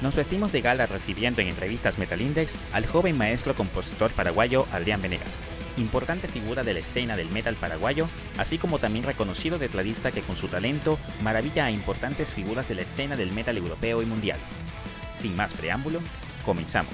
Nos vestimos de gala recibiendo en entrevistas Metal Index al joven maestro compositor paraguayo Adrián Venegas, importante figura de la escena del metal paraguayo, así como también reconocido tecladista que con su talento maravilla a importantes figuras de la escena del metal europeo y mundial. Sin más preámbulo, comenzamos.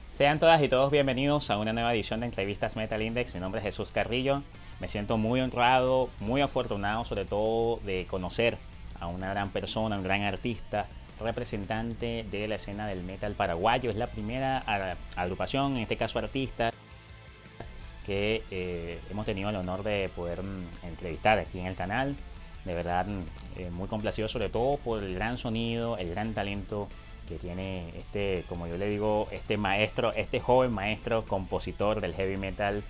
Sean todas y todos bienvenidos a una nueva edición de Entrevistas Metal Index. Mi nombre es Jesús Carrillo. Me siento muy honrado, muy afortunado sobre todo de conocer a una gran persona, un gran artista, representante de la escena del metal paraguayo. Es la primera agrupación, en este caso artista, que hemos tenido el honor de poder entrevistar aquí en el canal. De verdad, muy complacido sobre todo por el gran sonido, el gran talento que tiene como yo le digo, este maestro, este joven maestro compositor del heavy metal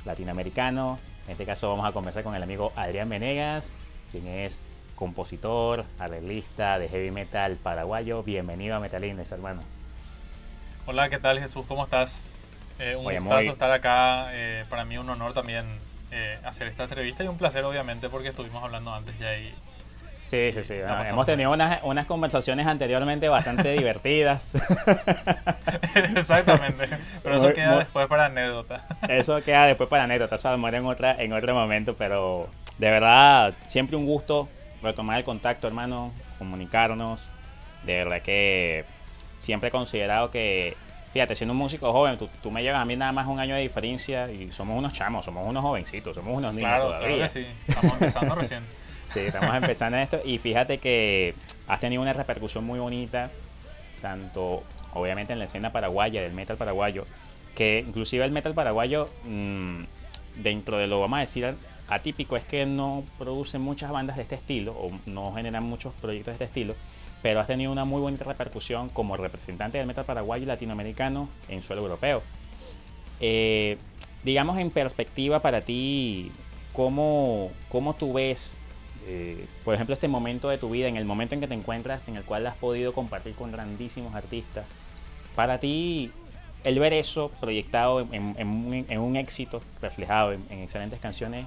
latinoamericano. En este caso vamos a conversar con el amigo Adrián Venegas, quien es compositor, arreglista de heavy metal paraguayo. Bienvenido a Metal Index, hermano. Hola, ¿qué tal, Jesús? ¿Cómo estás? Un gustazo estar acá. Para mí un honor también hacer esta entrevista y un placer, obviamente, porque estuvimos hablando antes ya y Sí. Hemos tenido unas conversaciones anteriormente bastante divertidas. Exactamente. Pero eso queda después para anécdota. Eso queda después para anécdota. Eso vamos en otro momento. Pero de verdad, siempre un gusto retomar el contacto, hermano. Comunicarnos. De verdad que siempre he considerado que, fíjate, siendo un músico joven, tú me llevas a mí nada más un año de diferencia y somos unos chamos, somos unos jovencitos, somos unos niños todavía. Claro que sí. Estamos empezando recién. Sí, estamos empezando esto y fíjate que has tenido una repercusión muy bonita, tanto obviamente en la escena paraguaya, del metal paraguayo, que inclusive el metal paraguayo, dentro de lo, vamos a decir, atípico, es que no producen muchas bandas de este estilo o no generan muchos proyectos de este estilo, pero has tenido una muy bonita repercusión como representante del metal paraguayo y latinoamericano en suelo europeo. Digamos en perspectiva para ti, ¿cómo tú ves por ejemplo, este momento de tu vida, en el momento en que te encuentras, en el cual has podido compartir con grandísimos artistas? Para ti, el ver eso proyectado en un éxito, reflejado en excelentes canciones,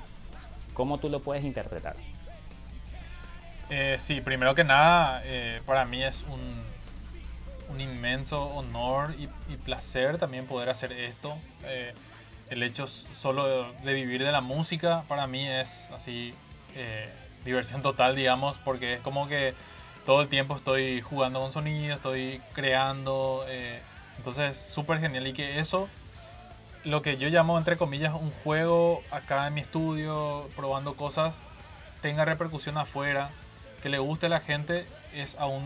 ¿cómo tú lo puedes interpretar? Sí, primero que nada, para mí es un inmenso honor y placer también poder hacer esto. El hecho solo de vivir de la música, para mí es así... diversión total, digamos, porque es como que todo el tiempo estoy jugando con sonido, estoy creando, entonces súper genial. Y que eso, lo que yo llamo entre comillas un juego acá en mi estudio, probando cosas, tenga repercusión afuera, que le guste a la gente, es aún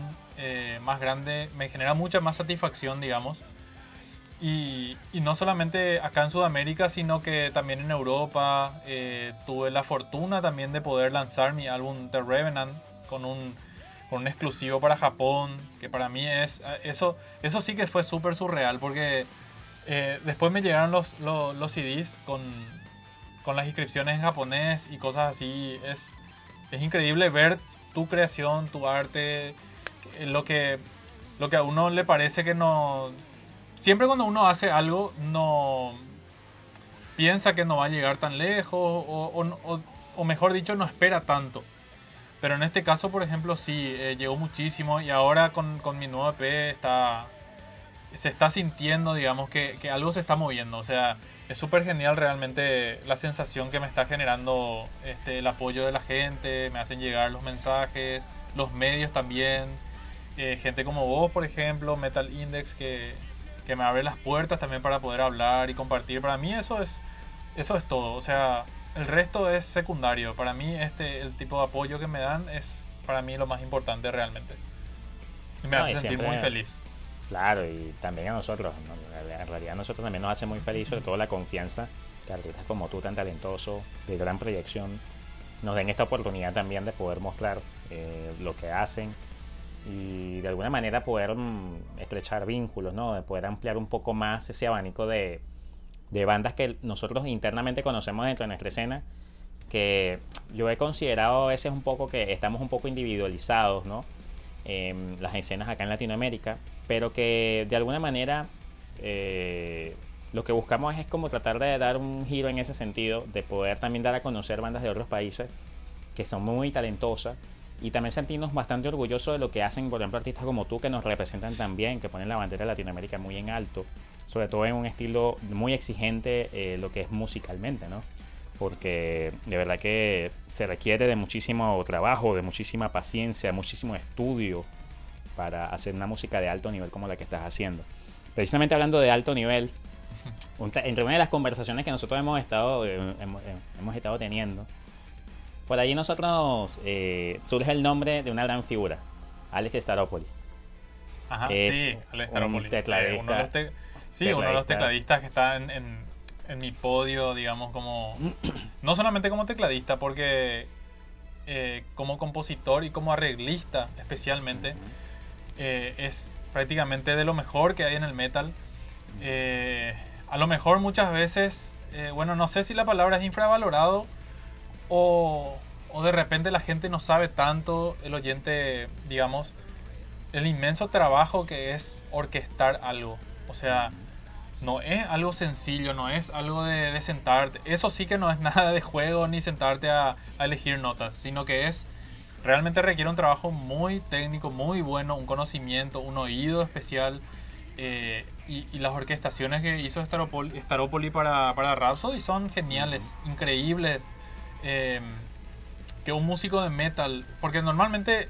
más grande, me genera mucha más satisfacción, digamos. Y no solamente acá en Sudamérica, sino que también en Europa. Tuve la fortuna también de poder lanzar mi álbum The Revenant con un exclusivo para Japón, que para mí es... Eso sí que fue súper surreal, porque después me llegaron los CDs con las inscripciones en japonés y cosas así. Es increíble ver tu creación, tu arte, lo que a uno le parece que no... Siempre cuando uno hace algo, no piensa que no va a llegar tan lejos o mejor dicho, no espera tanto. Pero en este caso, por ejemplo, sí, llegó muchísimo y ahora con mi nuevo EP se está sintiendo, digamos, que algo se está moviendo. O sea, es súper genial realmente la sensación que me está generando el apoyo de la gente, me hacen llegar los mensajes, los medios también, gente como vos, por ejemplo, Metal Index, que me abre las puertas también para poder hablar y compartir. Para mí eso es todo. O sea, el resto es secundario. Para mí el tipo de apoyo que me dan es para mí lo más importante realmente. Y me hace sentir muy feliz. Claro, y también a nosotros, ¿no? En realidad a nosotros también nos hace muy feliz, sobre todo la confianza que artistas como tú, tan talentoso, de gran proyección, nos den esta oportunidad también de poder mostrar lo que hacen y de alguna manera poder estrechar vínculos, ¿no? De poder ampliar un poco más ese abanico de bandas que nosotros internamente conocemos dentro de nuestra escena, que yo he considerado a veces un poco que estamos un poco individualizados, ¿no? las escenas acá en Latinoamérica, pero que de alguna manera lo que buscamos es como tratar de dar un giro en ese sentido, de poder también dar a conocer bandas de otros países que son muy talentosas y también sentirnos bastante orgullosos de lo que hacen, por ejemplo, artistas como tú que nos representan también, que ponen la bandera de Latinoamérica muy en alto, sobre todo en un estilo muy exigente lo que es musicalmente, ¿no? Porque de verdad que se requiere de muchísimo trabajo, de muchísima paciencia, muchísimo estudio para hacer una música de alto nivel como la que estás haciendo. Precisamente hablando de alto nivel, entre una de las conversaciones que nosotros hemos estado teniendo, por ahí nosotros surge el nombre de una gran figura, Alex Staropoli. Ajá, es sí, Alex Staropoli. un tecladista, uno de los tecladistas que está en mi podio, digamos, como no solamente como tecladista, porque como compositor y como arreglista especialmente, es prácticamente de lo mejor que hay en el metal. A lo mejor muchas veces, bueno, no sé si la palabra es infravalorado o de repente la gente no sabe tanto, el oyente, digamos, el inmenso trabajo que es orquestar algo. O sea, no es algo sencillo, no es algo de sentarte. Eso sí que no es nada de juego ni sentarte a elegir notas, sino que realmente requiere un trabajo muy técnico, muy bueno, un conocimiento, un oído especial. Y las orquestaciones que hizo Staropoli para Rhapsody son geniales, increíbles. Que un músico de metal, porque normalmente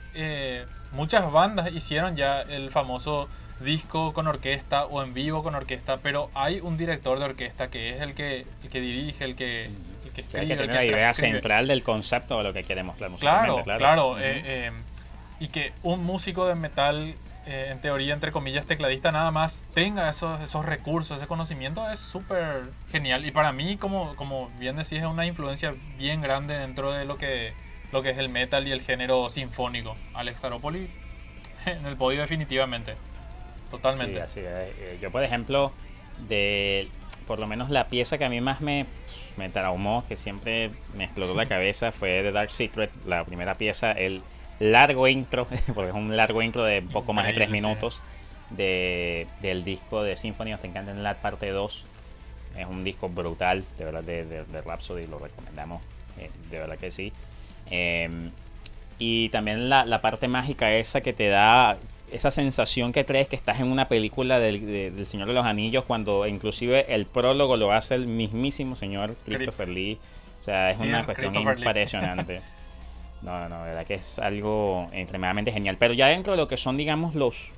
muchas bandas hicieron ya el famoso disco con orquesta o en vivo con orquesta, pero hay un director de orquesta que es el que dirige, el que escribe, el que tiene la idea central del concepto de lo que quiere mostrar musicalmente. Claro. Y que un músico de metal, en teoría, entre comillas, tecladista, nada más tenga esos recursos, ese conocimiento, es súper genial. Y para mí, como bien decís, es una influencia bien grande dentro de lo que es el metal y el género sinfónico. Alex Staropoli en el podio definitivamente. Totalmente. Sí, así es. Yo, por ejemplo, por lo menos la pieza que a mí más me traumó, que siempre me explotó la cabeza, fue The Dark Secret, la primera pieza, el largo intro, porque es un largo intro de poco más de 3 minutos, del disco de Symphony of the Enchanted Land parte 2. Es un disco brutal, de verdad, de Rhapsody, lo recomendamos, de verdad que sí. Y también la parte mágica esa que te da esa sensación que crees que estás en una película del Señor de los Anillos, cuando inclusive el prólogo lo hace el mismísimo señor Christopher Lee. O sea, es una cuestión impresionante. No, la verdad que es algo extremadamente genial. Pero ya dentro de lo que son, digamos, los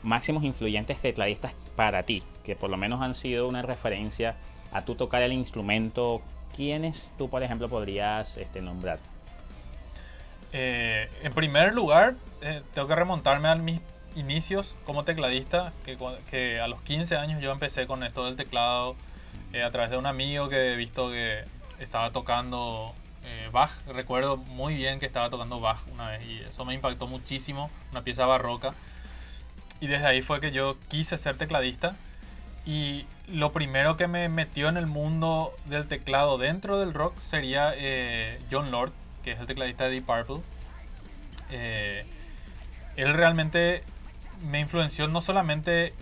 máximos influyentes tecladistas para ti, que por lo menos han sido una referencia a tú tocar el instrumento, ¿quiénes tú, por ejemplo, podrías nombrar? En primer lugar, tengo que remontarme a mis inicios como tecladista, que a los 15 años yo empecé con esto del teclado a través de un amigo que he visto que estaba tocando Bach. Recuerdo muy bien que estaba tocando Bach una vez y eso me impactó muchísimo, una pieza barroca. Y desde ahí fue que yo quise ser tecladista. Y lo primero que me metió en el mundo del teclado dentro del rock sería Jon Lord, que es el tecladista de Deep Purple. Él realmente me influenció no solamente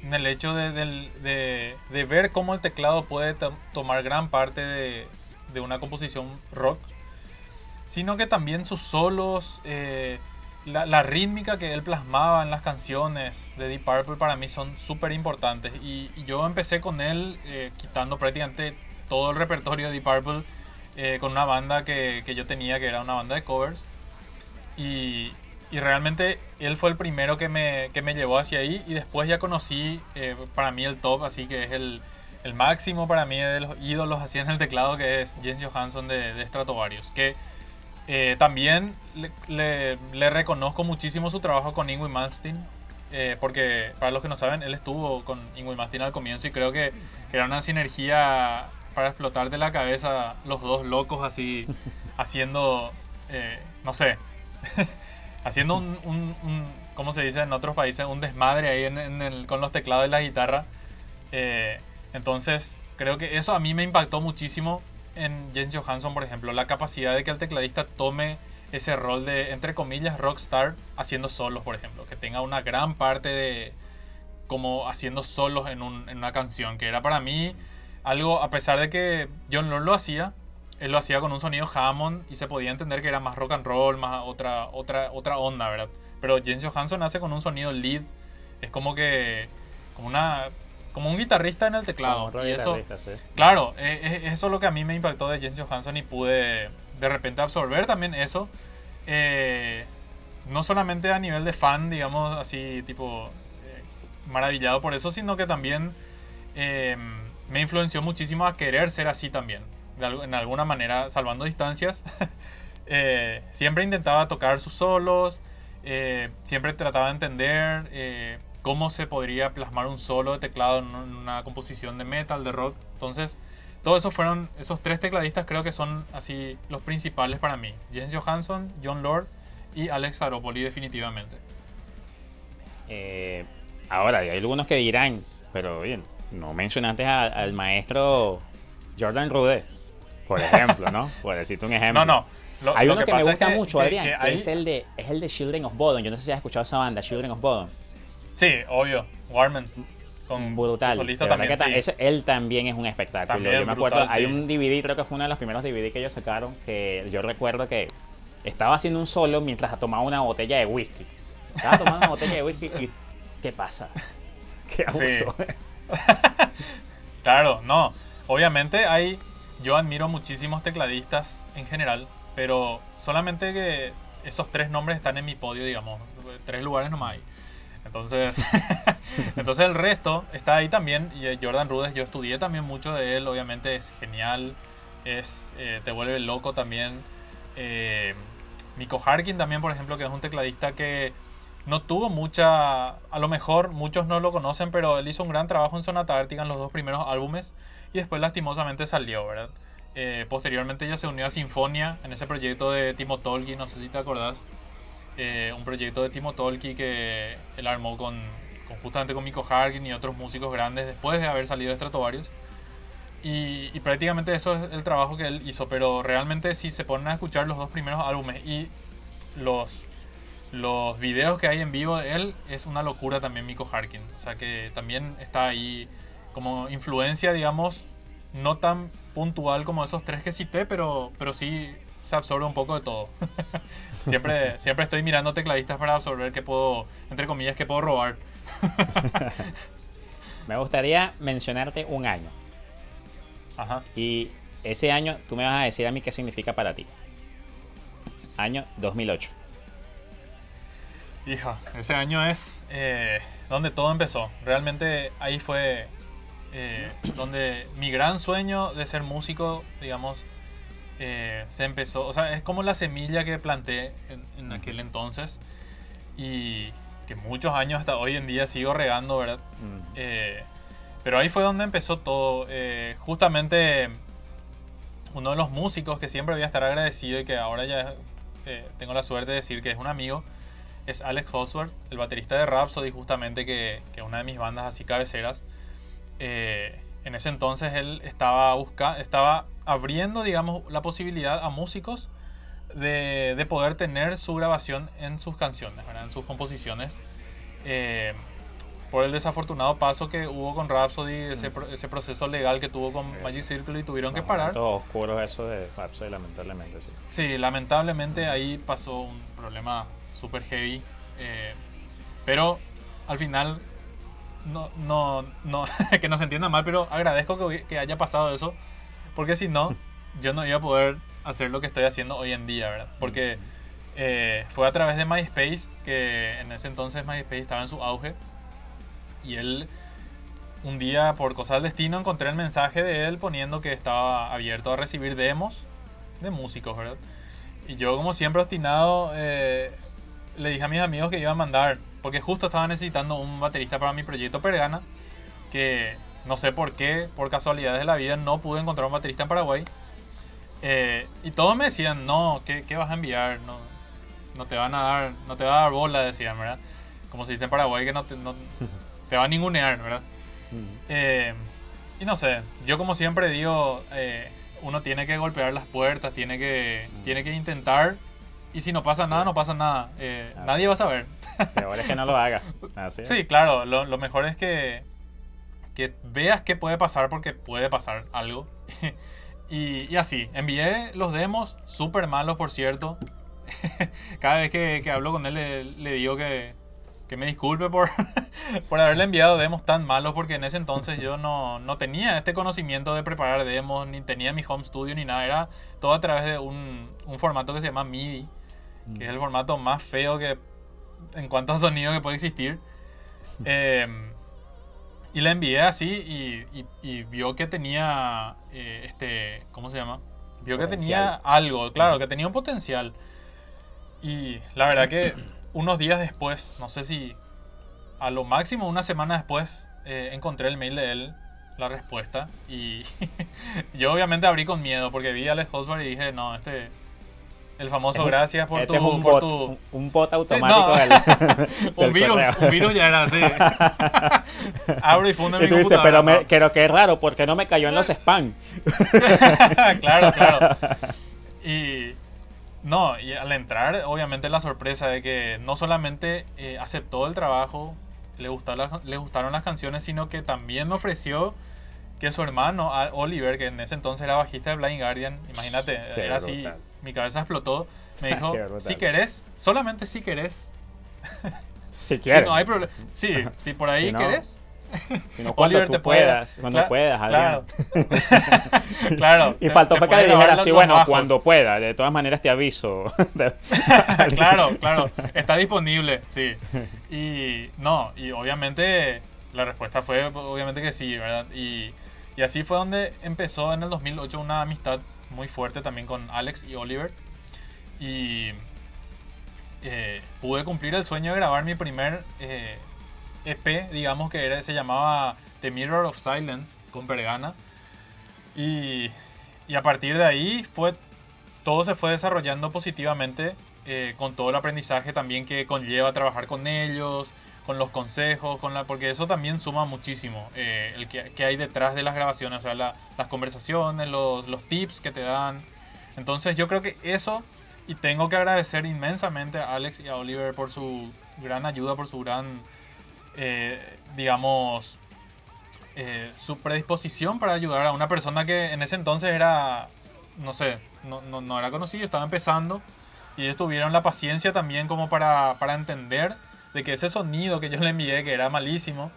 en el hecho de ver cómo el teclado puede tomar gran parte de una composición rock, sino que también sus solos, la rítmica que él plasmaba en las canciones de Deep Purple para mí son súper importantes. Y yo empecé con él quitando prácticamente todo el repertorio de Deep Purple con una banda que yo tenía, que era una banda de covers. Y realmente él fue el primero que me llevó hacia ahí. Y después ya conocí para mí el top, así que es el máximo para mí de los ídolos así en el teclado, que es Jens Johansson de Stratovarius, que también le reconozco muchísimo su trabajo con Yngwie Malmsteen, porque para los que no saben, él estuvo con Yngwie Malmsteen al comienzo y creo que era una sinergia para explotar de la cabeza, los dos locos así haciendo, no sé, haciendo un ¿cómo se dice en otros países? Un desmadre ahí con los teclados y la guitarra. Entonces creo que eso a mí me impactó muchísimo en Jens Johansson, por ejemplo, la capacidad de que el tecladista tome ese rol de, entre comillas, rockstar haciendo solos, por ejemplo. Que tenga una gran parte de como haciendo solos en una canción, que era para mí algo, a pesar de que Jon Lord lo hacía, él lo hacía con un sonido Hammond y se podía entender que era más rock and roll, más otra onda, ¿verdad? Pero Jens Johansson hace con un sonido lead, es como que, como un guitarrista en el teclado. Como y eso, sí. claro, eso es lo que a mí me impactó de Jens Johansson y pude de repente absorber también eso. No solamente a nivel de fan, digamos así, tipo maravillado por eso, sino que también me influenció muchísimo a querer ser así también, en alguna manera, salvando distancias. Siempre intentaba tocar sus solos, siempre trataba de entender cómo se podría plasmar un solo de teclado en una composición de metal, de rock. Entonces, todos esos fueron, esos tres tecladistas creo que son así los principales para mí. Jens Johansson, Jon Lord y Alex Staropoli definitivamente. Ahora, hay algunos que dirán, pero bien, no mencionaste al maestro Jordan Rudess, por ejemplo, ¿no? Por decirte un ejemplo. No. Hay lo uno que me gusta mucho, Adrián, que hay... es el de Children of Bodom. Yo no sé si has escuchado esa banda, Children of Bodom. Sí, obvio. Warman. Con brutal. Solista también, sí. Él también es un espectáculo. También yo me acuerdo, brutal, hay sí. un DVD, creo que fue uno de los primeros DVD que ellos sacaron, que yo recuerdo que estaba haciendo un solo mientras tomaba una botella de whisky. Estaba tomando una botella de whisky y ¿qué pasa? ¿Qué abuso? Sí. Claro, no. Obviamente yo admiro muchísimos tecladistas en general, pero solamente que esos tres nombres están en mi podio, digamos. 3 lugares nomás hay. Entonces, entonces el resto está ahí también. Y Jordan Rudess, yo estudié también mucho de él, obviamente es genial, te vuelve loco también. Mikko Harkin también, por ejemplo, que es un tecladista que no tuvo mucha, a lo mejor muchos no lo conocen, pero él hizo un gran trabajo en Sonata Ártica en los 2 primeros álbumes y después lastimosamente salió, ¿verdad? Posteriormente ella se unió a Sinfonia en ese proyecto de Timo Tolkki, no sé si te acordás. Un proyecto de Timo Tolkki que él armó justamente con Mikko Harkin y otros músicos grandes después de haber salido de Stratovarius. Y prácticamente eso es el trabajo que él hizo, pero realmente si se ponen a escuchar los 2 primeros álbumes y los videos que hay en vivo de él, es una locura también Mikko Harkin. O sea que también está ahí como influencia, digamos, no tan puntual como esos 3 que cité, pero sí se absorbe un poco de todo. siempre estoy mirando tecladistas para absorber qué puedo, entre comillas, qué puedo robar. Me gustaría mencionarte un año. Ajá. Y ese año tú me vas a decir a mí qué significa para ti. Año 2008. Hija, ese año es donde todo empezó. Realmente ahí fue donde mi gran sueño de ser músico, digamos, se empezó. O sea, es como la semilla que planté en aquel entonces y que muchos años hasta hoy en día sigo regando, ¿verdad? Pero ahí fue donde empezó todo. Justamente uno de los músicos que siempre voy a estar agradecido y que ahora ya tengo la suerte de decir que es un amigo, es Alex Holsworth, el baterista de Rhapsody, justamente, que es una de mis bandas así cabeceras. En ese entonces él estaba abriendo, digamos, la posibilidad a músicos de poder tener su grabación en sus canciones, ¿verdad? En sus composiciones. Por el desafortunado paso que hubo con Rhapsody, ese proceso legal que tuvo con Magic Circle y tuvieron que parar. Todos oscuros eso de Rhapsody, lamentablemente, sí. Sí, lamentablemente ahí pasó un problema super heavy, pero al final no que no se entienda mal, pero agradezco que haya pasado eso, porque si no yo no iba a poder hacer lo que estoy haciendo hoy en día, ¿verdad? Porque fue a través de MySpace, que en ese entonces MySpace estaba en su auge, y él un día, por cosas del destino, encontré el mensaje de él poniendo que estaba abierto a recibir demos de músicos, ¿verdad? Y yo, como siempre obstinado, le dije a mis amigos que iba a mandar, porque justo estaba necesitando un baterista para mi proyecto Pergana, que no sé por qué, por casualidades de la vida, no pude encontrar un baterista en Paraguay. Y todos me decían, no, ¿qué vas a enviar? No te van a dar, no te va a dar bola, decían, ¿verdad? Como se dice en Paraguay, que no te va a ningunear, ¿verdad? Y no sé, yo como siempre digo, uno tiene que golpear las puertas, tiene que intentar Y si no pasa Sí. nada, no pasa nada. Nadie va a saber. Peor es que no lo hagas. Así es. Sí, claro, lo mejor es que veas qué puede pasar porque puede pasar algo. Y así, envié los demos, súper malos por cierto. Cada vez que hablo con él le digo que me disculpe por, por haberle enviado demos tan malos porque en ese entonces yo no tenía este conocimiento de preparar demos, ni tenía mi home studio ni nada. Era todo a través de un formato que se llama MIDI, que es el formato más feo que en cuanto a sonido que puede existir. Y le envié así y vio que tenía, ¿cómo se llama? Vio que tenía Potencial. algo, claro, que tenía un potencial. Y la verdad que unos días después, no sé si a lo máximo una semana después, encontré el mail de él, la respuesta. Y yo obviamente abrí con miedo porque vi a Alex Holzberg y dije, no, el famoso gracias por Este es un por bot, tu... un bot Sí, automático no. del correo. Un virus ya era así. Abro y fundo en Y mi tú dices, computadora. pero qué raro, porque no me cayó en los spam. Claro, claro. Y no, y al entrar, obviamente la sorpresa de que no solamente aceptó el trabajo, le gustaron las canciones, sino que también me ofreció que su hermano, Oliver, que en ese entonces era bajista de Blind Guardian, imagínate, Qué era así, brutal. mi cabeza explotó, me dijo, Qué brutal. si querés, solamente si querés, Si si quieres. no hay problema, sí, si por ahí Si no, querés, Si no, cuando Oliver tú te puede- puedas. Cuando puedas, claro, Adrián. claro. Y faltó fue que le puede grabar dijera los así, bueno, bajos. cuando pueda. De todas maneras te aviso. Claro, claro, está disponible, sí. Y no, y obviamente la respuesta fue obviamente que sí, ¿verdad? Y así fue donde empezó en el 2008 una amistad muy fuerte también con Alex y Oliver. Y pude cumplir el sueño de grabar mi primer EP, digamos que se llamaba The Mirror of Silence con Vergana. Y a partir de ahí todo se fue desarrollando positivamente, con todo el aprendizaje también que conlleva trabajar con ellos, con los consejos, porque eso también suma muchísimo, el que hay detrás de las grabaciones, o sea, las conversaciones, los tips que te dan. Entonces yo creo que eso, y tengo que agradecer inmensamente a Alex y a Oliver por su gran ayuda, por su gran, digamos, su predisposición para ayudar a una persona que en ese entonces era, no sé, no era conocido, estaba empezando. Y ellos tuvieron la paciencia también como para entender de que ese sonido que yo le envié, que era malísimo,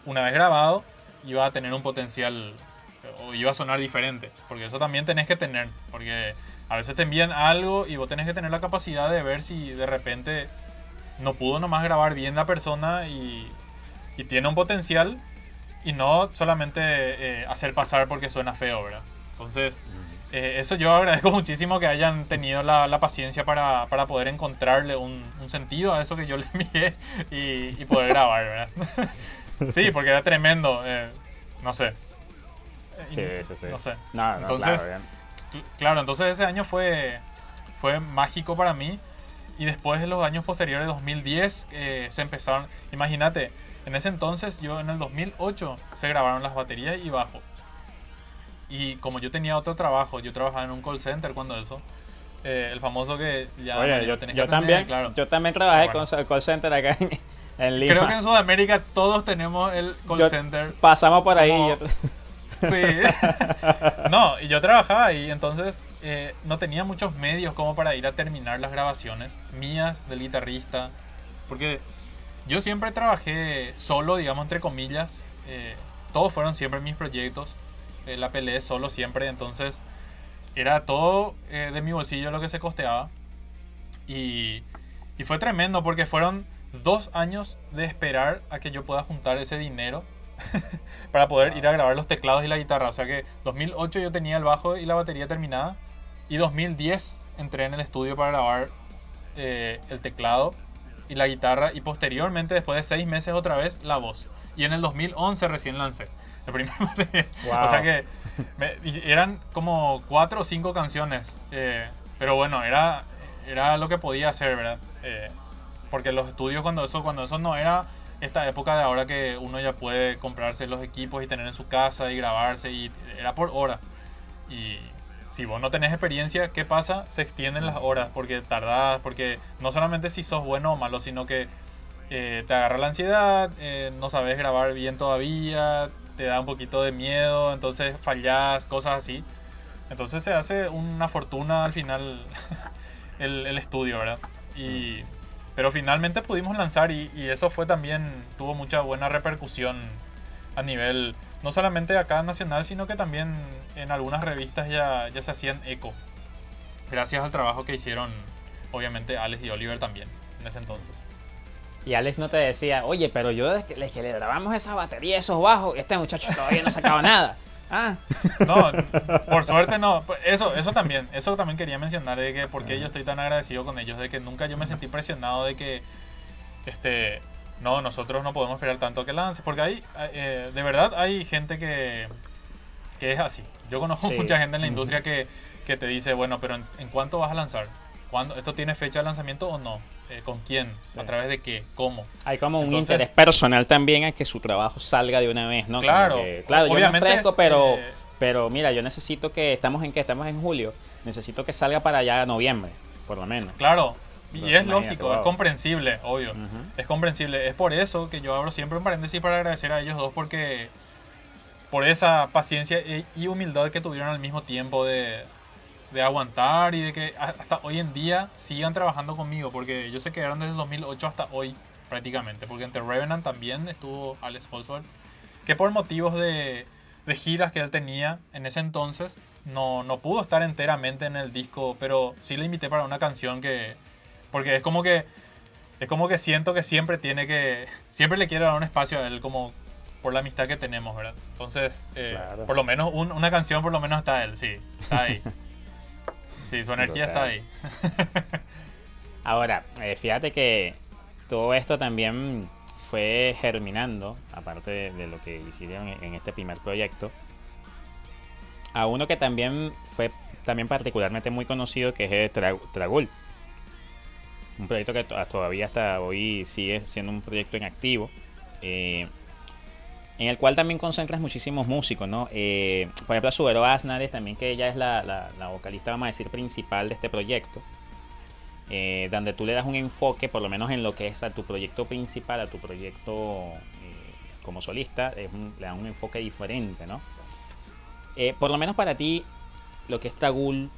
una vez grabado, iba a tener un potencial o iba a sonar diferente. Porque eso también tenés que tener. Porque a veces te envían algo y vos tenés que tener la capacidad de ver si de repente no pudo nomás grabar bien la persona y tiene un potencial y no solamente hacer pasar porque suena feo, ¿verdad? Entonces, eso yo agradezco muchísimo que hayan tenido la paciencia para poder encontrarle un sentido a eso que yo le envié y poder grabar, ¿verdad? Sí, porque era tremendo, no sé. Sí, sí, sí. No sé. No, Entonces, claro, bien. claro, entonces ese año fue mágico para mí. Y después en los años posteriores, 2010, se empezaron, imagínate, en ese entonces, yo en el 2008 se grabaron las baterías y bajo. Y como yo tenía otro trabajo, yo trabajaba en un call center cuando eso, el famoso que ya... Oye, tenés que yo aprender, también, claro. yo también trabajé Bueno. con call center acá en Lima. Creo que en Sudamérica todos tenemos el call center. Pasamos por ahí. Como- Sí. No, y yo trabajaba ahí, entonces no tenía muchos medios como para ir a terminar las grabaciones mías del guitarrista. Porque yo siempre trabajé solo, digamos, entre comillas. Todos fueron siempre mis proyectos. La peleé solo siempre, entonces era todo de mi bolsillo lo que se costeaba. Y fue tremendo porque fueron 2 años de esperar a que yo pueda juntar ese dinero para poder ir a grabar los teclados y la guitarra. O sea que 2008 yo tenía el bajo y la batería terminada. Y 2010 entré en el estudio para grabar el teclado y la guitarra. Y posteriormente, después de 6 meses otra vez, la voz. Y en el 2011 recién lancé el primer material. Wow. O sea que y eran como 4 o 5 canciones. Pero bueno, era lo que podía hacer, ¿verdad? Porque los estudios cuando eso no era esta época de ahora que uno ya puede comprarse los equipos y tener en su casa y grabarse, y era por hora. Y si vos no tenés experiencia, ¿qué pasa? Se extienden las horas porque tardás, porque no solamente si sos bueno o malo, sino que te agarra la ansiedad, no sabes grabar bien todavía, te da un poquito de miedo, entonces fallás, cosas así. Entonces se hace una fortuna al final el estudio, ¿verdad? Pero finalmente pudimos lanzar y eso fue también, tuvo mucha buena repercusión a nivel, no solamente acá nacional, sino que también en algunas revistas ya se hacían eco. Gracias al trabajo que hicieron, obviamente, Alex y Oliver también, en ese entonces. Y Alex no te decía, oye, pero yo desde que le grabamos esa batería, esos bajos, este muchacho todavía no sacaba nada. Ah. No, por suerte no. Eso también quería mencionar, de que por qué yo estoy tan agradecido con ellos, de que nunca yo me sentí presionado de que no, nosotros no podemos esperar tanto que lance, porque hay de verdad hay gente que es así. Yo conozco mucha gente en la industria que te dice, bueno, pero ¿en cuánto vas a lanzar? ¿Cuándo? ¿Esto tiene fecha de lanzamiento o no? ¿Con quién? Sí. ¿A través de qué? ¿Cómo? Hay como un interés personal también a que su trabajo salga de una vez, ¿no? Claro, claro, yo me ofrezco, pero mira, yo necesito que, ¿estamos en julio, necesito que salga para allá noviembre, por lo menos. Claro, y es lógico, es comprensible, obvio. Es comprensible. Es por eso que yo abro siempre un paréntesis para agradecer a ellos dos, porque por esa paciencia y humildad que tuvieron al mismo tiempo de aguantar y de que hasta hoy en día sigan trabajando conmigo, porque ellos se quedaron desde el 2008 hasta hoy prácticamente, porque entre Revenant también estuvo Alex Holsworth, que por motivos de giras que él tenía en ese entonces no pudo estar enteramente en el disco, pero sí le invité para una canción porque es como que siento que siempre le quiero dar un espacio a él, como por la amistad que tenemos, ¿verdad? Entonces, claro. Por lo menos una canción por lo menos está él, sí, está ahí. Sí, su energía está ahí. Ahora, fíjate que todo esto también fue germinando, aparte de lo que hicieron en este primer proyecto, a uno que también fue particularmente muy conocido, que es Tragul. Un proyecto que todavía hasta hoy sigue siendo un proyecto en activo, en el cual también concentras muchísimos músicos, ¿no? Por ejemplo, Subero Aznares también, que ella es la vocalista, vamos a decir, principal de este proyecto, donde tú le das un enfoque, por lo menos en lo que es a tu proyecto principal, a tu proyecto como solista, le da un enfoque diferente, ¿no? Por lo menos para ti, lo que es Tragul,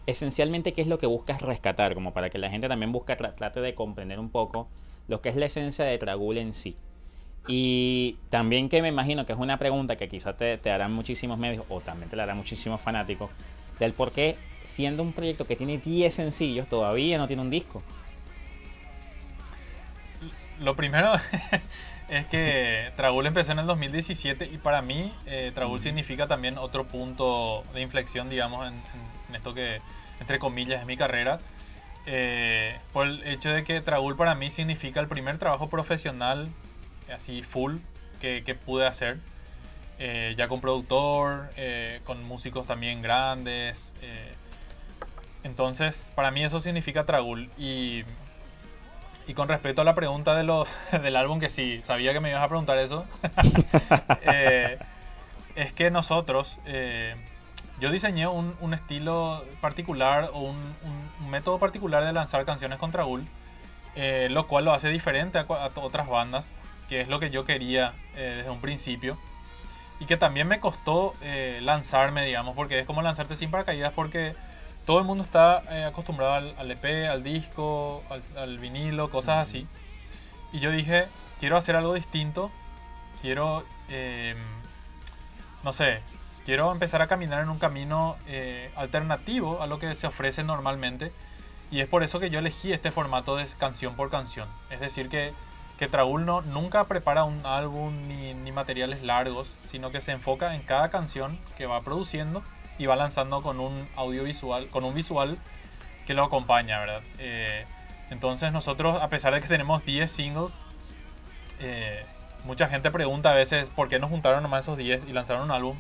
esencialmente, ¿qué es lo que buscas rescatar? Como para que la gente también trate de comprender un poco lo que es la esencia de Tragul en sí. Y también, que me imagino que es una pregunta que quizás te harán muchísimos medios, o también te la harán muchísimos fanáticos, del por qué, siendo un proyecto que tiene 10 sencillos, todavía no tiene un disco. Lo primero es que Tragul empezó en el 2017 y para mí Tragul significa también otro punto de inflexión, digamos, en esto que, entre comillas, es mi carrera. Por el hecho de que Tragul para mí significa el primer trabajo profesional así full que pude hacer, ya con productor, con músicos también grandes, entonces para mí eso significa Tragul. Y con respecto a la pregunta del álbum, que sí, sabía que me ibas a preguntar eso, es que nosotros, yo diseñé un estilo particular o un método particular de lanzar canciones con Tragul, lo cual lo hace diferente a otras bandas, que es lo que yo quería desde un principio, y que también me costó lanzarme, digamos, porque es como lanzarte sin paracaídas, porque todo el mundo está acostumbrado al EP, al disco, al vinilo, cosas así, y yo dije, quiero hacer algo distinto, quiero, no sé, quiero empezar a caminar en un camino alternativo a lo que se ofrece normalmente, y es por eso que yo elegí este formato de canción por canción, es decir que Tragul nunca prepara un álbum ni materiales largos, sino que se enfoca en cada canción que va produciendo y va lanzando con un audiovisual, con un visual que lo acompaña, ¿verdad? Entonces nosotros, a pesar de que tenemos 10 singles, mucha gente pregunta a veces por qué nos juntaron nomás esos 10 y lanzaron un álbum.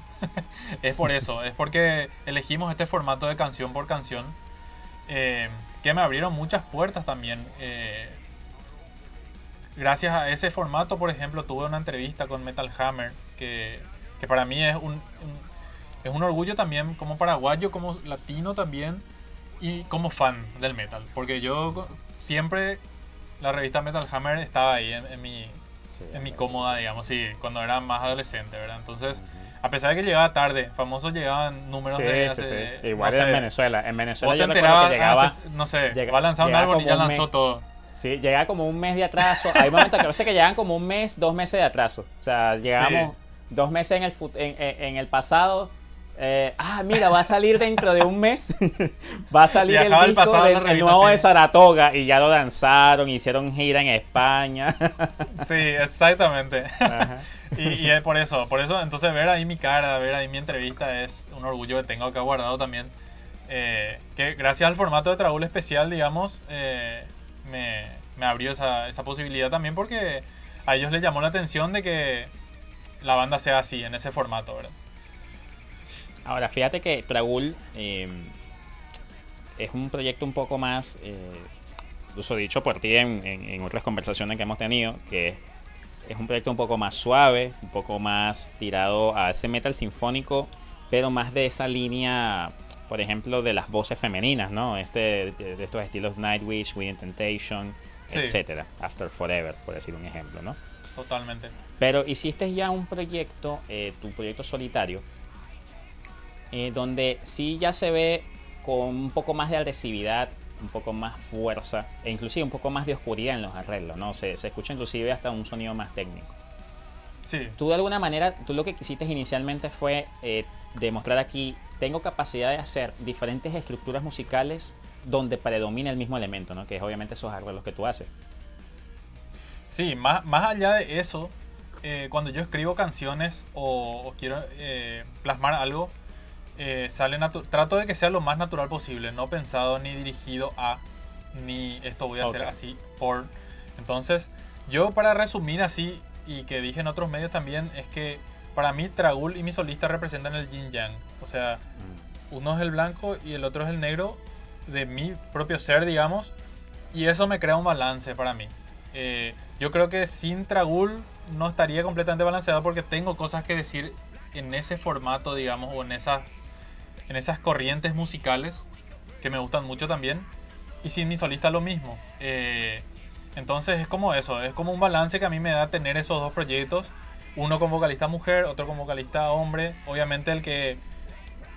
Es por eso, es porque elegimos este formato de canción por canción, que me abrieron muchas puertas también. Gracias a ese formato, por ejemplo, tuve una entrevista con Metal Hammer, que para mí es es un orgullo también como paraguayo, como latino también y como fan del metal. Porque yo siempre la revista Metal Hammer estaba ahí en mi cómoda, digamos, sí, cuando era más adolescente, ¿verdad? Entonces, a pesar de que llegaba tarde, famosos llegaban números de hace, igual no en sé, Venezuela. En Venezuela vos te yo recuerdo que enterabas, llegaba. no sé, va a lanzar un álbum y ya lanzó todo. Sí, llegaba como un mes de atraso. Hay momentos que a veces que llegan como un mes, 2 meses de atraso. O sea, llegamos 2 meses en el pasado. Mira, va a salir dentro de un mes. Va a salir el disco el nuevo de Saratoga. Y ya lo lanzaron, hicieron gira en España. Sí, exactamente. Y por eso, entonces ver ahí mi cara, ver ahí mi entrevista es un orgullo que tengo acá guardado también. Que gracias al formato de Trabul especial, digamos, me abrió esa posibilidad también porque a ellos les llamó la atención de que la banda sea así, en ese formato, ¿verdad? Ahora, fíjate que Trabul es un proyecto un poco más, incluso dicho por ti en otras conversaciones que hemos tenido, que es un proyecto un poco más suave, un poco más tirado a ese metal sinfónico, pero más de esa línea, por ejemplo, de las voces femeninas, ¿no? De estos estilos Nightwish, Within Temptation, etcétera, After Forever, por decir un ejemplo, ¿no? Totalmente. Pero hiciste ya un proyecto, tu proyecto solitario, donde sí ya se ve con un poco más de agresividad, un poco más fuerza e inclusive un poco más de oscuridad en los arreglos, ¿no? Se escucha inclusive hasta un sonido más técnico. Sí. Tú de alguna manera, tú lo que quisiste inicialmente fue demostrar aquí, tengo capacidad de hacer diferentes estructuras musicales donde predomina el mismo elemento, ¿no? Que es obviamente esos arreglos que tú haces. Sí, más allá de eso, cuando yo escribo canciones o quiero plasmar algo, trato de que sea lo más natural posible, no pensado ni dirigido a, ni esto voy a hacer así por. Entonces, yo para resumir así, y que dije en otros medios también, es que para mí Tragul y mi solista representan el yin yang. O sea, uno es el blanco y el otro es el negro de mi propio ser, digamos, y eso me crea un balance para mí. Yo creo que sin Tragul no estaría completamente balanceado porque tengo cosas que decir en ese formato, digamos, o en esas corrientes musicales que me gustan mucho también, y sin mi solista lo mismo. Entonces es como eso, es como un balance que a mí me da tener esos dos proyectos, uno con vocalista mujer, otro con vocalista hombre. Obviamente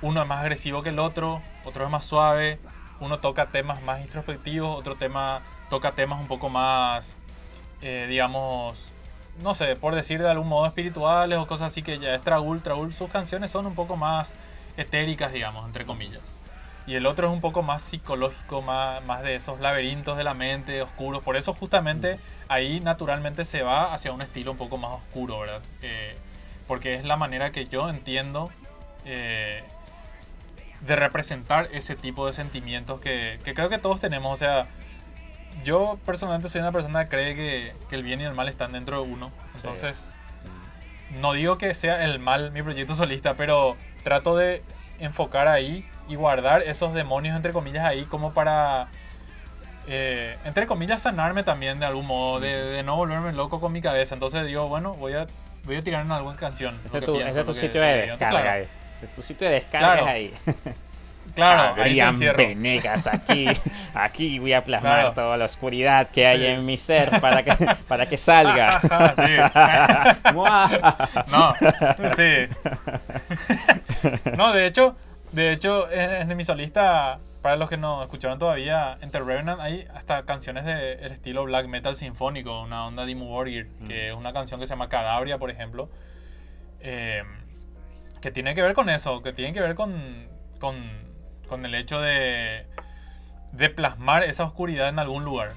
uno es más agresivo que el otro es más suave, uno toca temas más introspectivos, otro toca temas un poco más, digamos, no sé, por decir de algún modo espirituales o cosas así, que ya es Tragul. Sus canciones son un poco más etéricas, digamos, entre comillas. Y el otro es un poco más psicológico, más de esos laberintos de la mente, oscuros. Por eso justamente ahí naturalmente se va hacia un estilo un poco más oscuro, ¿verdad? Porque es la manera que yo entiendo de representar ese tipo de sentimientos que creo que todos tenemos. O sea, yo personalmente soy una persona que cree que el bien y el mal están dentro de uno. Entonces, no digo que sea el mal mi proyecto solista, pero trato de enfocar ahí y guardar esos demonios, entre comillas, ahí como para, entre comillas, sanarme también de algún modo, de no volverme loco con mi cabeza. Entonces digo, bueno, voy a tirar en alguna canción. Ese es tu sitio de descarga, claro. Es tu sitio de descarga, claro. Ahí. Claro, Adrián Venegas, aquí voy a plasmar toda la oscuridad que hay en mi ser para que salga. No, sí. No, de hecho, en mi solista, para los que no escucharon todavía, en The Revenant hay hasta canciones del estilo black metal sinfónico, una onda Dimmu Borgir, que es una canción que se llama Cadabria, por ejemplo, que tiene que ver con eso, que tiene que ver con el hecho de plasmar esa oscuridad en algún lugar,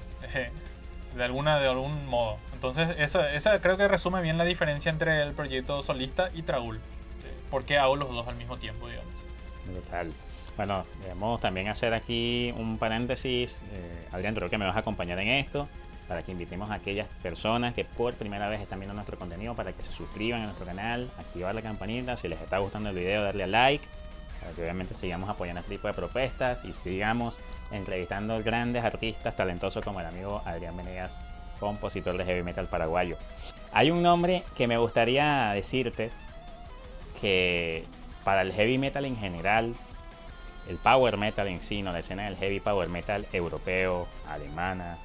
de algún modo. Entonces, esa creo que resume bien la diferencia entre el proyecto solista y Tragul. ¿Por qué hago los dos al mismo tiempo, digamos? Brutal. Bueno, debemos también hacer aquí un paréntesis. Adrián, creo que me vas a acompañar en esto, para que invitemos a aquellas personas que por primera vez están viendo nuestro contenido, para que se suscriban a nuestro canal, activar la campanita, si les está gustando el video, darle a like, para que obviamente sigamos apoyando este tipo de propuestas y sigamos entrevistando grandes artistas talentosos como el amigo Adrián Venegas, compositor de heavy metal paraguayo. Hay un nombre que me gustaría decirte que para el heavy metal en general, el power metal en sí, no, la escena del heavy power metal europeo, alemana,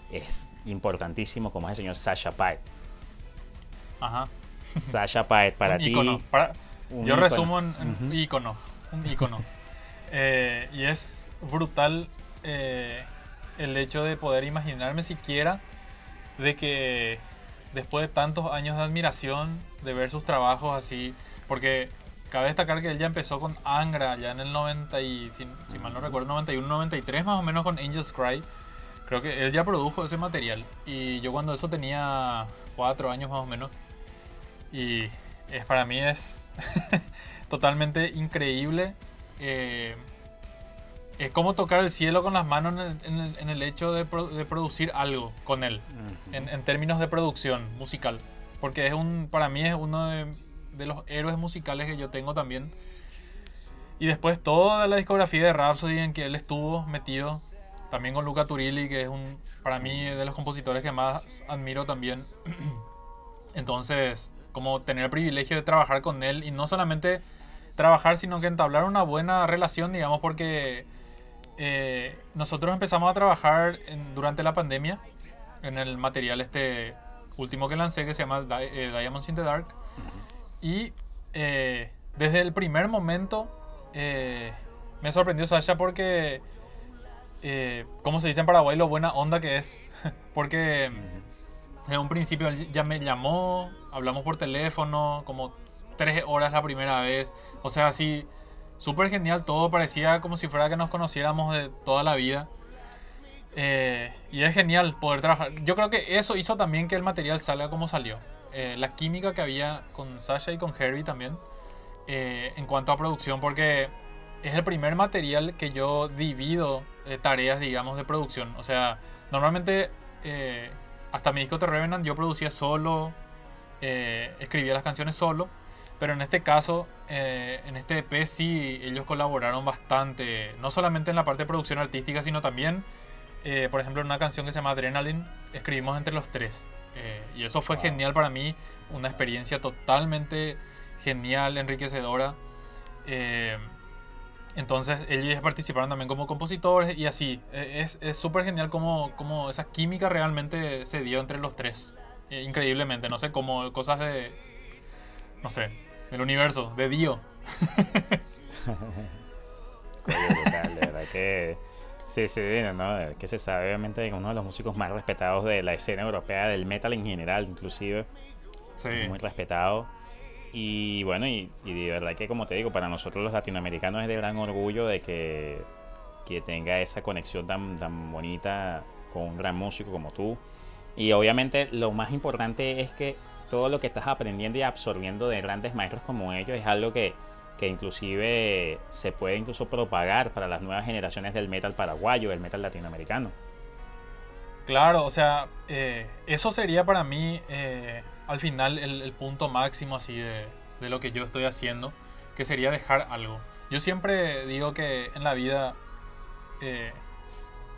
es importantísimo como es el señor Sasha Paet. Ajá. Sasha Paet para Un ti. ícono. Yo ícono. resumo en un ícono. Y es brutal el hecho de poder imaginarme siquiera de que después de tantos años de admiración, de ver sus trabajos así, porque cabe destacar que él ya empezó con Angra, ya en el 90 y, si mal no recuerdo, 91, 93 más o menos con Angels Cry. Creo que él ya produjo ese material. Y yo cuando eso tenía 4 años más o menos. Y para mí es totalmente increíble. Es como tocar el cielo con las manos en el hecho de producir algo con él. En términos de producción musical. Porque para mí es uno de los héroes musicales que yo tengo también. Y después toda la discografía de Rhapsody en que él estuvo metido. También con Luca Turilli, que es para mí de los compositores que más admiro también. Entonces, como tener el privilegio de trabajar con él. Y no solamente trabajar, sino que entablar una buena relación, digamos, porque nosotros empezamos a trabajar durante la pandemia en el material último que lancé, que se llama Diamonds in the Dark. Y desde el primer momento me sorprendió Sasha porque, como se dice en Paraguay, lo buena onda que es. Porque desde un principio él ya me llamó, hablamos por teléfono, como 3 horas la primera vez. O sea, así, súper genial todo, parecía como si fuera que nos conociéramos de toda la vida. Y es genial poder trabajar. Yo creo que eso hizo también que el material salga como salió. La química que había con Sasha y con Harry también, en cuanto a producción, porque es el primer material que yo divido tareas, digamos, de producción. O sea, normalmente hasta mi disco The Revenant yo producía solo, escribía las canciones solo, pero en este caso, en este EP sí ellos colaboraron bastante, no solamente en la parte de producción artística, sino también, por ejemplo, en una canción que se llama Adrenaline, escribimos entre los tres. Y eso fue genial para mí, una experiencia totalmente genial, enriquecedora. Entonces ellos participaron también como compositores y así. Es súper genial como esa química realmente se dio entre los tres. Increíblemente, no sé, como cosas no sé, del universo, de Dio. Brutal, de verdad que sí, ¿no? Que se sabe obviamente que uno de los músicos más respetados de la escena europea, del metal en general, inclusive. Sí. Muy respetado. Y bueno, y de verdad que, como te digo, para nosotros los latinoamericanos es de gran orgullo de que tenga esa conexión tan bonita con un gran músico como tú. Y obviamente lo más importante es que todo lo que estás aprendiendo y absorbiendo de grandes maestros como ellos es algo que inclusive se puede incluso propagar para las nuevas generaciones del metal paraguayo, del metal latinoamericano. Claro, o sea, eso sería para mí al final el punto máximo así de lo que yo estoy haciendo, que sería dejar algo. Yo siempre digo que en la vida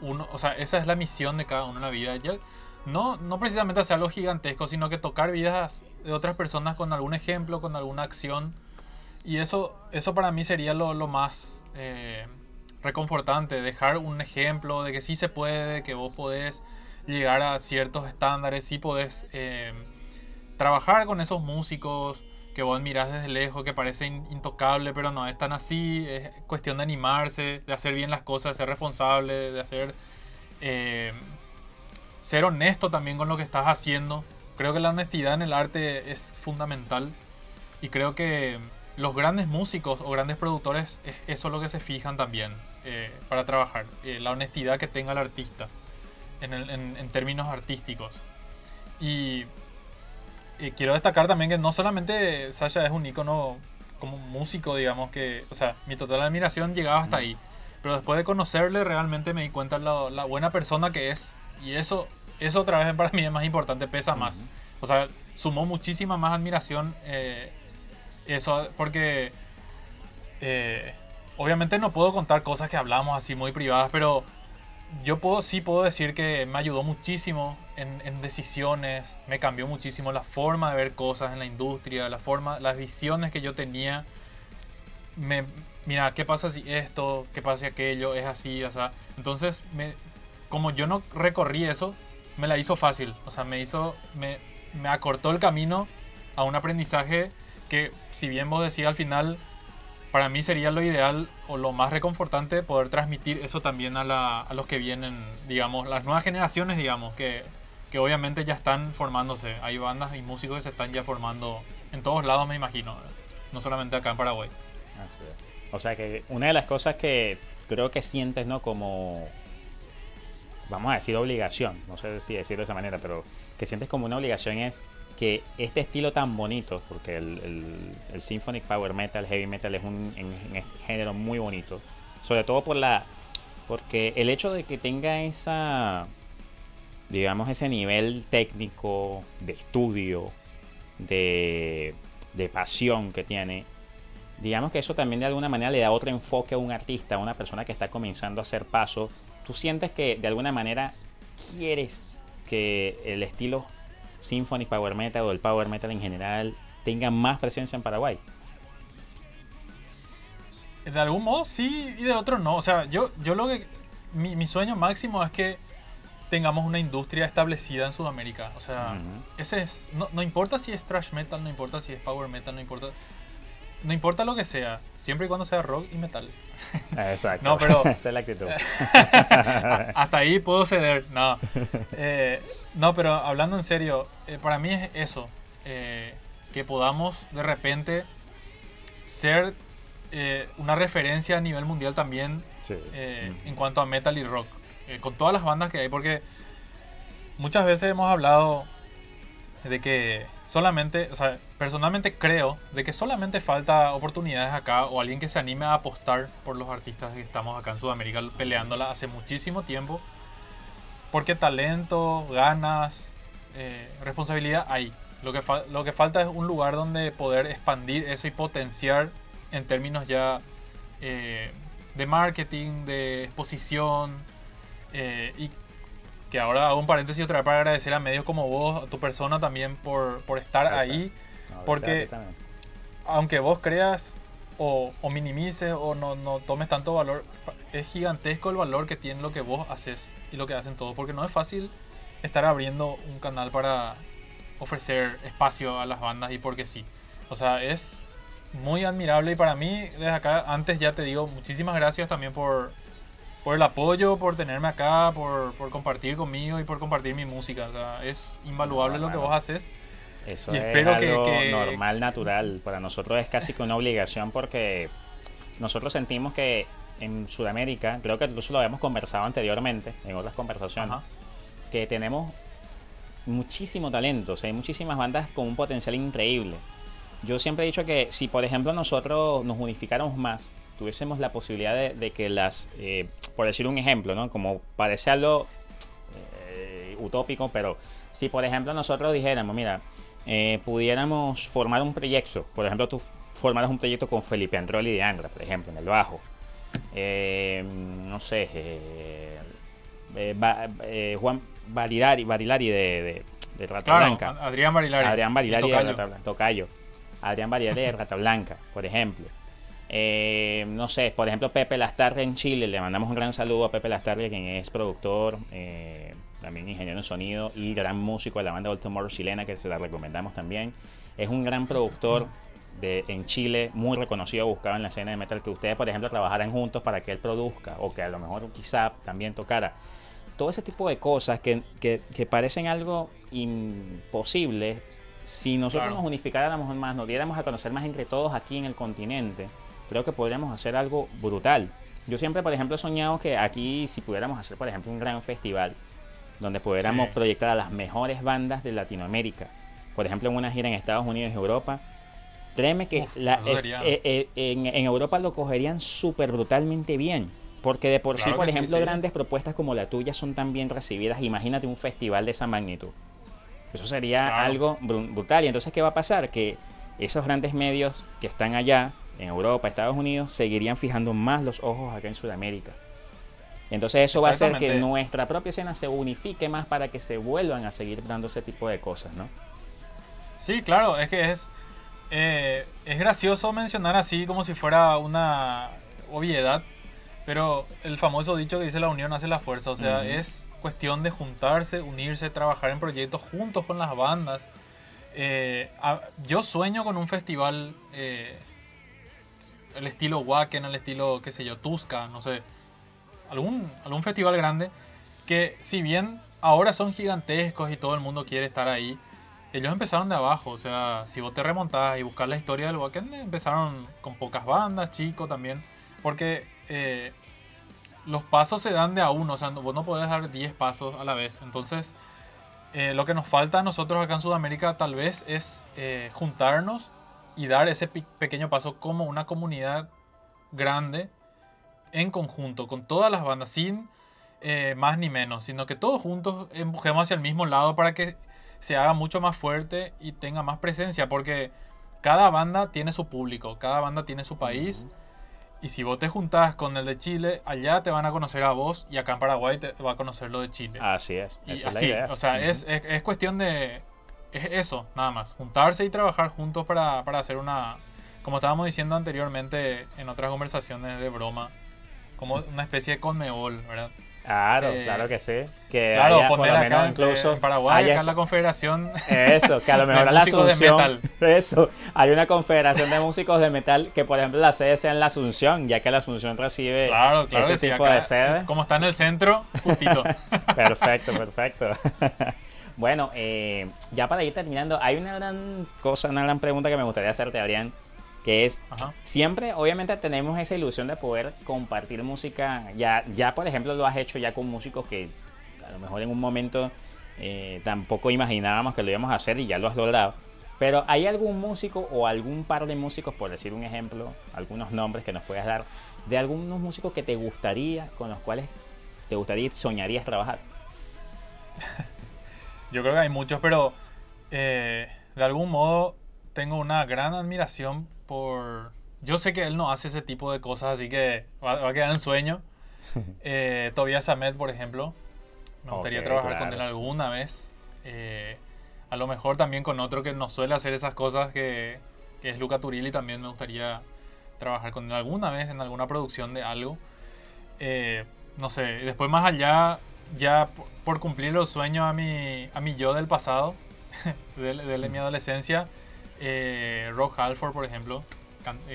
o sea, esa es la misión de cada uno en la vida. Ya, no precisamente hacer algo gigantesco, sino que tocar vidas de otras personas con algún ejemplo, con alguna acción. Y eso para mí sería lo más reconfortante, dejar un ejemplo de que sí se puede, que vos podés llegar a ciertos estándares, sí podés trabajar con esos músicos que vos admirás desde lejos, que parecen intocables, pero no es tan así. Es cuestión de animarse, de hacer bien las cosas, de ser responsable, de hacer ser honesto también con lo que estás haciendo. Creo que la honestidad en el arte es fundamental y creo que los grandes músicos o grandes productores es eso lo que se fijan también para trabajar, la honestidad que tenga el artista en términos artísticos. Y quiero destacar también que no solamente Sasha es un ícono como músico, digamos, que, o sea, mi total admiración llegaba hasta ahí, pero después de conocerle realmente me di cuenta la buena persona que es, y eso otra vez para mí es más importante, pesa más. O sea, sumó muchísima más admiración eso, porque obviamente no puedo contar cosas que hablamos así muy privadas, pero sí puedo decir que me ayudó muchísimo en decisiones, me cambió muchísimo la forma de ver cosas en la industria, las visiones que yo tenía. Mira, ¿qué pasa si esto? ¿Qué pasa si aquello? Es así, o sea. Entonces, como yo no recorrí eso, me la hizo fácil. O sea, me acortó el camino a un aprendizaje que, si bien vos decís al final, para mí sería lo ideal o lo más reconfortante poder transmitir eso también a los que vienen, digamos, las nuevas generaciones, digamos, que obviamente ya están formándose. Hay bandas y músicos que se están ya formando en todos lados, me imagino, ¿verdad? No solamente acá en Paraguay. Así es. O sea que una de las cosas que creo que sientes, ¿no? Como, vamos a decir, obligación, no sé si decirlo de esa manera, pero que sientes como una obligación es que este estilo tan bonito, porque el Symphonic Power Metal, Heavy Metal es un género muy bonito, sobre todo porque el hecho de que tenga esa, digamos, ese nivel técnico, de estudio, de pasión que tiene, digamos que eso también de alguna manera le da otro enfoque a un artista, a una persona que está comenzando a hacer paso. ¿Tú sientes que de alguna manera quieres que el estilo Symphonic Power Metal o el Power Metal en general tenga más presencia en Paraguay? De algún modo sí y de otro no. O sea, yo lo que mi sueño máximo es que tengamos una industria establecida en Sudamérica. O sea, ese es, no importa si es thrash metal, no importa si es power metal, no importa lo que sea, siempre y cuando sea rock y metal. Exacto. No, pero esa es la actitud. hasta ahí puedo ceder. No, no, pero hablando en serio, para mí es eso, que podamos de repente ser una referencia a nivel mundial también, Sí. en cuanto a metal y rock, con todas las bandas que hay, porque muchas veces hemos hablado de que solamente, o sea, personalmente creo de que solamente falta oportunidades acá o alguien que se anime a apostar por los artistas que estamos acá en Sudamérica peleándola hace muchísimo tiempo, porque talento, ganas, responsabilidad hay. Lo que falta es un lugar donde poder expandir eso y potenciar en términos ya de marketing, de exposición, y que ahora hago un paréntesis otra vez para agradecer a medios como vos, a tu persona también por estar ahí, porque aunque vos creas o minimices o no tomes tanto valor, es gigantesco el valor que tiene lo que vos haces y lo que hacen todos, porque no es fácil estar abriendo un canal para ofrecer espacio a las bandas y porque sí. O sea, es muy admirable y para mí, desde acá, antes ya te digo, muchísimas gracias también por el apoyo, por tenerme acá, por compartir conmigo y por compartir mi música. O sea, es invaluable lo que vos haces. Eso y es espero algo que normal, natural. Para nosotros es casi que una obligación porque nosotros sentimos que en Sudamérica, creo que incluso lo habíamos conversado anteriormente en otras conversaciones, que tenemos muchísimo talento. O sea, hay muchísimas bandas con un potencial increíble. Yo siempre he dicho que si, por ejemplo, nosotros nos unificáramos más, tuviésemos la posibilidad de que por decir un ejemplo, ¿no? Como parece algo utópico, pero si, por ejemplo, nosotros dijéramos, mira, pudiéramos formar un proyecto, por ejemplo, tú formaras un proyecto con Felipe Androli de Angra, por ejemplo, en el bajo, no sé, Juan Barilari de Rata Blanca. Adrián Barilari de Rata Blanca, Tocayo. Adrián Barilari de Rata Blanca, por ejemplo. No sé, por ejemplo, Pepe Lastarria en Chile. Le mandamos un gran saludo a Pepe Lastarria, quien es productor, también ingeniero en sonido y gran músico de la banda Old Tomorrow chilena, que se la recomendamos también. Es un gran productor en Chile, muy reconocido, buscado en la escena de metal, que ustedes, por ejemplo, trabajaran juntos para que él produzca o que a lo mejor quizá también tocara. Todo ese tipo de cosas que parecen algo imposible, si nosotros nos unificáramos más, nos diéramos a conocer más entre todos aquí en el continente, creo que podríamos hacer algo brutal. Yo siempre, por ejemplo, he soñado que aquí, si pudiéramos hacer, por ejemplo, un gran festival donde pudiéramos proyectar a las mejores bandas de Latinoamérica, por ejemplo, en una gira en Estados Unidos y Europa, créeme que en Europa lo cogerían súper brutalmente bien, porque de por sí, por ejemplo, grandes propuestas como la tuya son tan bien recibidas. Imagínate un festival de esa magnitud. Eso sería algo brutal. Y entonces, ¿qué va a pasar? Que esos grandes medios que están allá en Europa, Estados Unidos, seguirían fijando más los ojos acá en Sudamérica. Entonces eso va a hacer que Exactamente. nuestra propia escena se unifique más para que se vuelvan a seguir dando ese tipo de cosas, ¿no? Sí, claro, es que es gracioso mencionar así como si fuera una obviedad, pero el famoso dicho que dice la unión hace la fuerza, o sea, es cuestión de juntarse, unirse, trabajar en proyectos juntos con las bandas. Yo sueño con un festival, el estilo Wacken, el estilo, qué sé yo, Tuska, no sé, algún festival grande que si bien ahora son gigantescos y todo el mundo quiere estar ahí, ellos empezaron de abajo, o sea, si vos te remontás y buscas la historia del Wacken, empezaron con pocas bandas, chicos también, porque los pasos se dan de a uno, o sea, vos no podés dar 10 pasos a la vez, entonces lo que nos falta a nosotros acá en Sudamérica tal vez es juntarnos y dar ese pequeño paso como una comunidad grande en conjunto, con todas las bandas, sin más ni menos, sino que todos juntos empujemos hacia el mismo lado para que se haga mucho más fuerte y tenga más presencia, porque cada banda tiene su público, cada banda tiene su país, y si vos te juntás con el de Chile, allá te van a conocer a vos, y acá en Paraguay te va a conocer lo de Chile. Así es, Y esa es la así, idea. o sea, es cuestión de... Es eso, nada más. Juntarse y trabajar juntos para hacer una... Como estábamos diciendo anteriormente en otras conversaciones de broma, como una especie de Conmebol, ¿verdad? Claro, claro que sí. Que Claro, haya, por poner lo acá menos incluso en Paraguay, haya- acá en la Confederación eso, que a lo de mejor a la músicos de Asunción, metal. eso, hay una confederación de músicos de metal que por ejemplo la sede sea en la Asunción, ya que la Asunción recibe Claro, claro este que sí, tipo acá, de sede. como está en el centro, justito. Perfecto, perfecto. Bueno, ya para ir terminando, hay una gran cosa, una gran pregunta que me gustaría hacerte, Adrián, que es, Ajá. siempre obviamente tenemos esa ilusión de poder compartir música, ya por ejemplo lo has hecho ya con músicos que a lo mejor en un momento tampoco imaginábamos que lo íbamos a hacer y ya lo has logrado. Pero ¿hay algún músico o algún par de músicos, por decir un ejemplo, algunos nombres que nos puedas dar, de algunos músicos que te gustaría, con los cuales te gustaría y soñarías trabajar? Yo creo que hay muchos, pero de algún modo tengo una gran admiración por... Yo sé que él no hace ese tipo de cosas, así que va a quedar en sueño. Tobias Sammet, por ejemplo. Me gustaría Ok, trabajar claro. con él alguna vez. A lo mejor también con otro que no suele hacer esas cosas, que es Luca Turilli. También me gustaría trabajar con él alguna vez en alguna producción de algo. No sé, después más allá, ya por cumplir los sueños a mi yo del pasado, de mi adolescencia, Rob Halford, por ejemplo,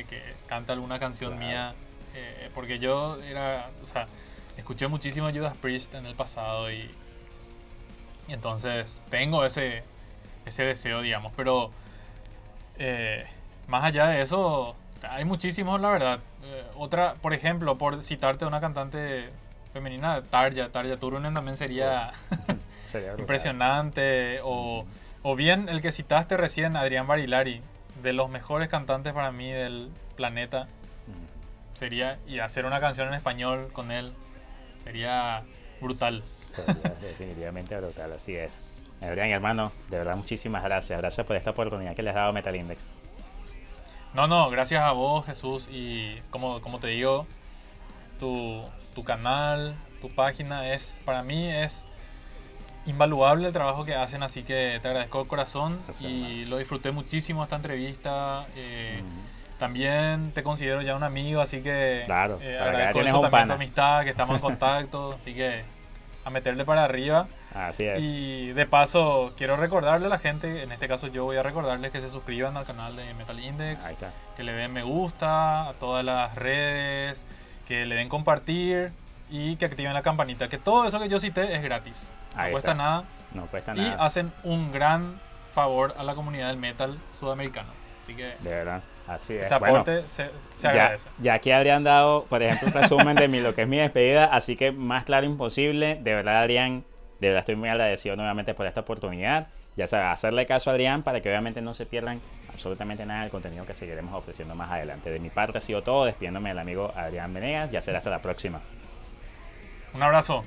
que canta alguna canción Claro. mía, porque yo era, o sea, escuché muchísimo Judas Priest en el pasado y entonces tengo ese deseo, digamos, pero más allá de eso, hay muchísimos, la verdad. Otra, por ejemplo, por citarte a una cantante femenina, Tarja Turunen también sería Sería brutal. impresionante. O bien el que citaste recién, Adrián Barilari, de los mejores cantantes para mí del planeta. Sería, y hacer una canción en español con él sería brutal. Sería definitivamente brutal, así es. Adrián, hermano, de verdad muchísimas gracias. Gracias por esta oportunidad que les ha dado Metal Index. No, gracias a vos, Jesús, y como te digo, tu canal, tu página para mí es invaluable el trabajo que hacen, así que te agradezco de corazón. Gracias, Y hermano. lo disfruté muchísimo esta entrevista. También te considero ya un amigo, así que Claro, para que ya agradezco tienes eso un también, tu pana. amistad, que estamos en contacto, así que a meterle para arriba. Así es. Y de paso, quiero recordarle a la gente, en este caso yo voy a recordarles que se suscriban al canal de Metal Index, Ahí está. que le den me gusta a todas las redes, que le den compartir y que activen la campanita, que todo eso que yo cité es gratis, no Ahí cuesta está. nada No cuesta y nada. hacen un gran favor a la comunidad del metal sudamericano. Así que De verdad. Así es. ese aporte se ya, agradece. ya aquí Adrián dado, por ejemplo, un resumen de lo que es mi despedida, así que más claro imposible. De verdad, Adrián, de verdad estoy muy agradecido nuevamente por esta oportunidad. Ya sabes, hacerle caso a Adrián para que obviamente no se pierdan absolutamente nada del contenido que seguiremos ofreciendo más adelante. De mi parte ha sido todo, despidiéndome del amigo Adrián Venegas, ya será hasta la próxima. Un abrazo.